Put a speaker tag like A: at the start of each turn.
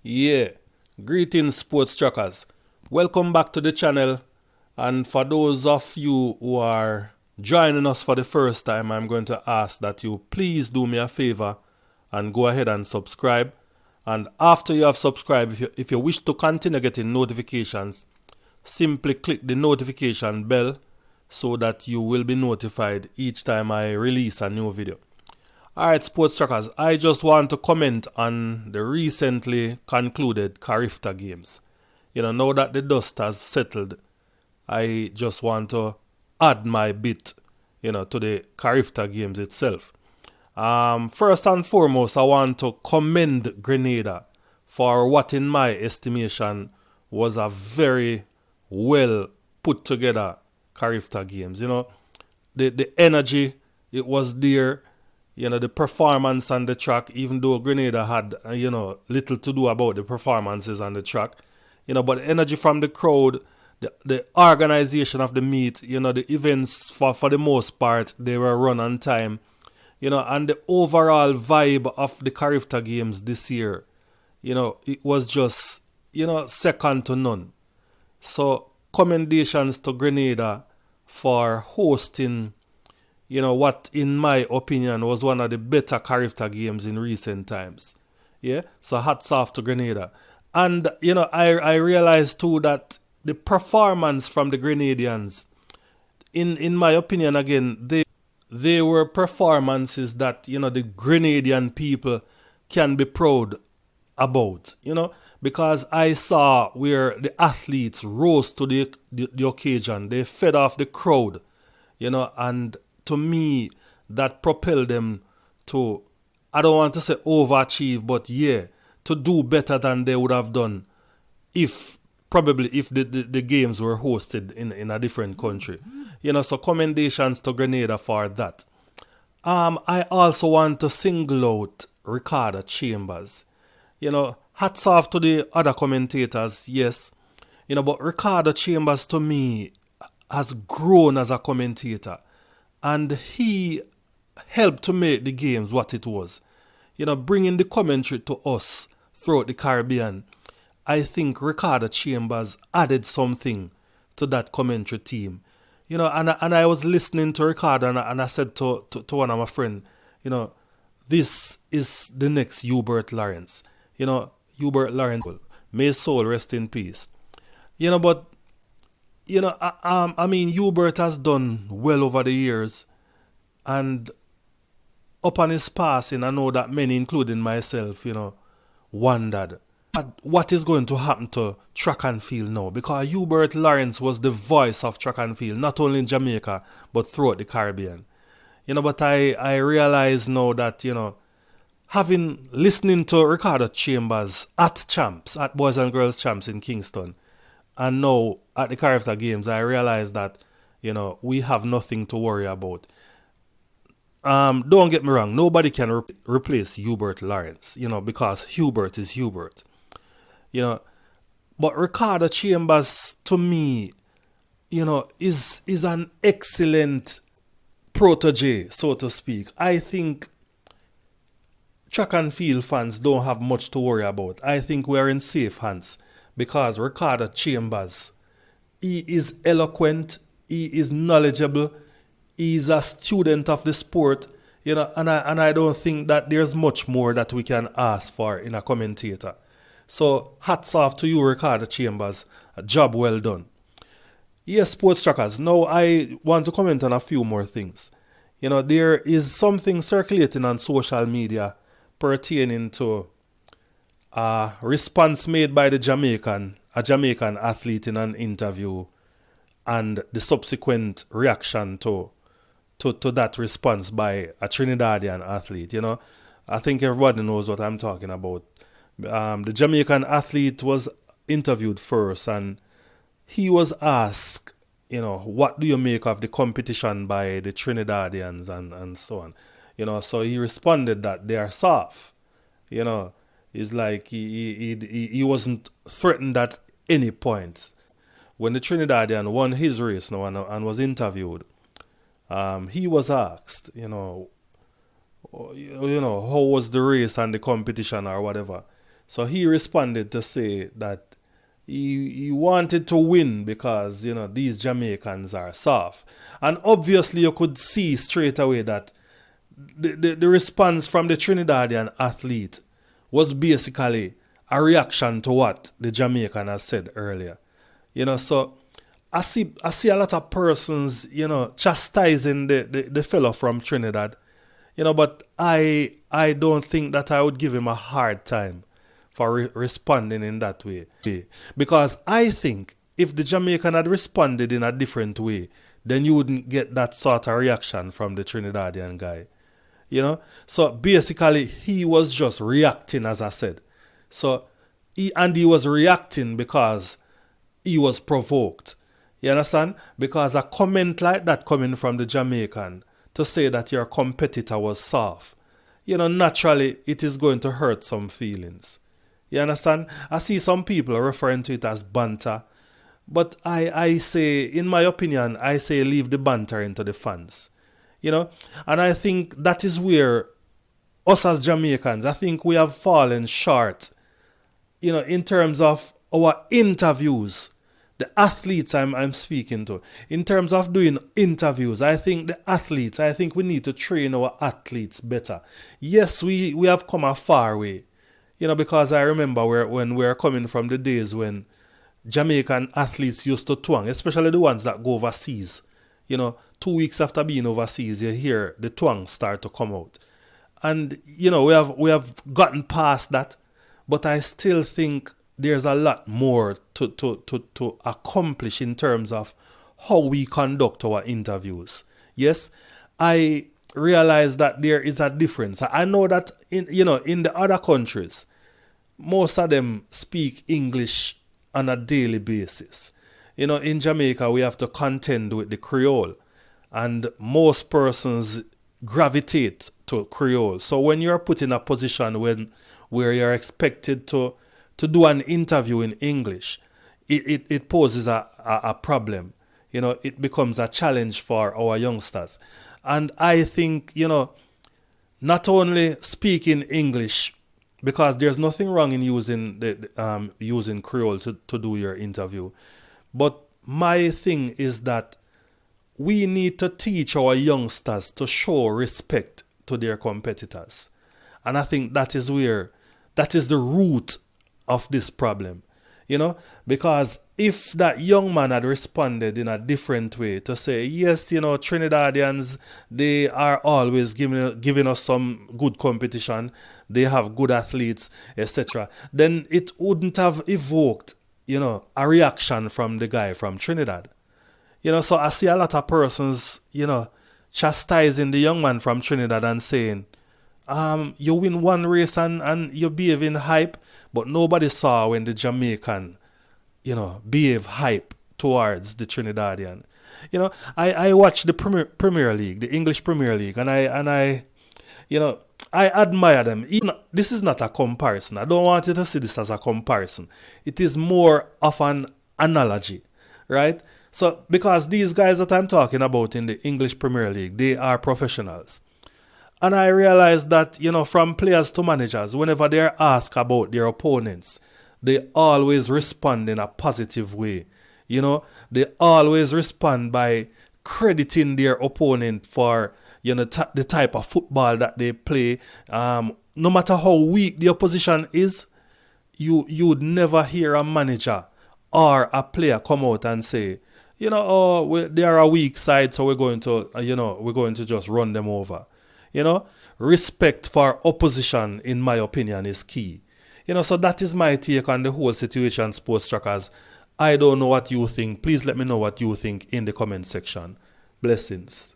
A: Yeah, greetings sports trackers. Welcome back to the channel. And for those of you who are joining us for the first time, I'm going to ask that you please do me a favor and go ahead and subscribe. And after you have subscribed, if you wish to continue getting notifications, simply click the notification bell so that you will be notified each time I release a new video. Alright, sports trackers, I just want to comment on the recently concluded CARIFTA games. Now that the dust has settled, I just want to add my bit, to the CARIFTA games itself. First and foremost, I want to commend Grenada for what, in my estimation, was a very well put together CARIFTA games. The energy, it was there. The performance on the track, even though Grenada had, little to do about the performances on the track, but the energy from the crowd, the organization of the meet, the events for the most part, they were run on time, and the overall vibe of the CARIFTA games this year, it was just, second to none. So, commendations to Grenada for hosting what in my opinion was one of the better CARIFTA games in recent times. Yeah, so hats off to Grenada. And I realized too that the performance from the Grenadians, in my opinion again, they were performances that the Grenadian people can be proud about, because I saw where the athletes rose to the occasion. They fed off the crowd, and to me, that propelled them to, I don't want to say overachieve, but yeah, to do better than they would have done if the games were hosted in a different country. So commendations to Grenada for that. I also want to single out Ricardo Chambers. Hats off to the other commentators, yes. But Ricardo Chambers to me has grown as a commentator. And he helped to make the games what it was. Bringing the commentary to us throughout the Caribbean. I think Ricardo Chambers added something to that commentary team. And I was listening to Ricardo and I said to one of my friends, this is the next Hubert Lawrence. Hubert Lawrence, may his soul rest in peace. But Hubert has done well over the years, and upon his passing, I know that many, including myself, wondered what is going to happen to track and field now, because Hubert Lawrence was the voice of track and field, not only in Jamaica, but throughout the Caribbean. But I realize now that, listening to Ricardo Chambers at Champs, at Boys and Girls Champs in Kingston, and now at the CARIFTA games, I realized that, we have nothing to worry about. Don't get me wrong, nobody can replace Hubert Lawrence, because Hubert is Hubert. But Ricardo Chambers, to me, is an excellent protege, so to speak. I think track and field fans don't have much to worry about. I think we're in safe hands. Because Ricardo Chambers, he is eloquent, he is knowledgeable, he is a student of the sport, and I don't think that there's much more that we can ask for in a commentator. So hats off to you, Ricardo Chambers. A job well done. Yes, sports trackers. Now I want to comment on a few more things. There is something circulating on social media pertaining to a response made by a Jamaican athlete in an interview, and the subsequent reaction to that response by a Trinidadian athlete. I think everybody knows what I'm talking about. The Jamaican athlete was interviewed first, and he was asked, what do you make of the competition by the Trinidadians and so on. So he responded that they are soft. It's like he wasn't threatened at any point. When the Trinidadian won his race now and was interviewed, he was asked, how was the race and the competition or whatever. So he responded to say that he wanted to win because, these Jamaicans are soft. And obviously you could see straight away that the response from the Trinidadian athlete was basically a reaction to what the Jamaican has said earlier. So I see a lot of persons, chastising the fellow from Trinidad, but I don't think that I would give him a hard time for responding in that way. Because I think if the Jamaican had responded in a different way, then you wouldn't get that sort of reaction from the Trinidadian guy. So basically he was just reacting, as I said. So he was reacting because he was provoked. You understand? Because a comment like that coming from the Jamaican to say that your competitor was soft, naturally it is going to hurt some feelings. You understand? I see some people referring to it as banter. But I say, in my opinion, I say leave the banter into the fans. And I think that is where us as Jamaicans, I think we have fallen short, in terms of our interviews. The athletes I'm speaking to, in terms of doing interviews, I think we need to train our athletes better. Yes, we have come a far way, because I remember when we were coming from the days when Jamaican athletes used to twang, especially the ones that go overseas. 2 weeks after being overseas, you hear the twang start to come out. And, we have gotten past that, but I still think there's a lot more to accomplish in terms of how we conduct our interviews. Yes, I realize that there is a difference. I know that in the other countries, most of them speak English on a daily basis. In Jamaica, we have to contend with the Creole, and most persons gravitate to Creole. So when you're put in a position where you're expected to do an interview in English, it poses a problem. It becomes a challenge for our youngsters. And I think, not only speaking English, because there's nothing wrong in using Creole to do your interview. But my thing is that we need to teach our youngsters to show respect to their competitors. And I think that is the root of this problem, because if that young man had responded in a different way to say, yes, Trinidadians, they are always giving us some good competition, they have good athletes, etc., then it wouldn't have evoked, a reaction from the guy from Trinidad. So I see a lot of persons, chastising the young man from Trinidad and saying, you win one race and you behave in hype, but nobody saw when the Jamaican, behave hype towards the Trinidadian. I watch the Premier League, the English Premier League, and I admire them. This is not a comparison. I don't want you to see this as a comparison. It is more of an analogy, right? So, because these guys that I'm talking about in the English Premier League, they are professionals. And I realized that, from players to managers, whenever they're asked about their opponents, they always respond in a positive way. They always respond by crediting their opponent for, the type of football that they play. No matter how weak the opposition is, you would never hear a manager or a player come out and say, they are a weak side, so we're going to just run them over. Respect for opposition, in my opinion, is key. So that is my take on the whole situation, Sports Trackers. I don't know what you think. Please let me know what you think in the comment section. Blessings.